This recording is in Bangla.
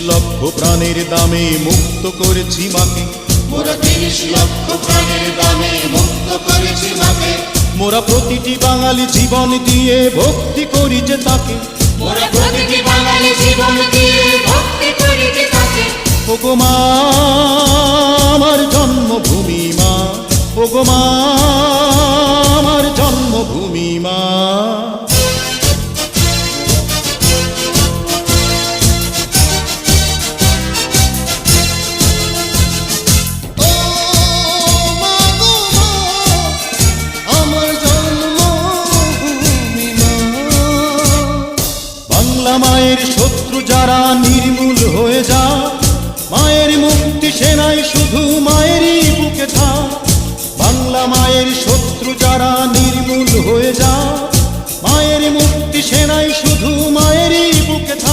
লক্ষ প্রাণের দামে মুক্ত করেছি মাকে, মোরা ৩০ লক্ষ প্রাণের দামে মুক্ত করেছি মাকে। মোরা প্রতিটি বাঙালি জীবন দিয়ে ভক্তি করি যে তাকে, মোরা প্রতিটি বাঙালি জীবন দিয়ে ভক্তি করি যে তাকে। ওগো মা আমার জন্মভূমি মা, ওগো মা আমার জন্মভূমি মা। বাংলা মায়ের শত্রু যারা নির্মূল হয়ে যায়,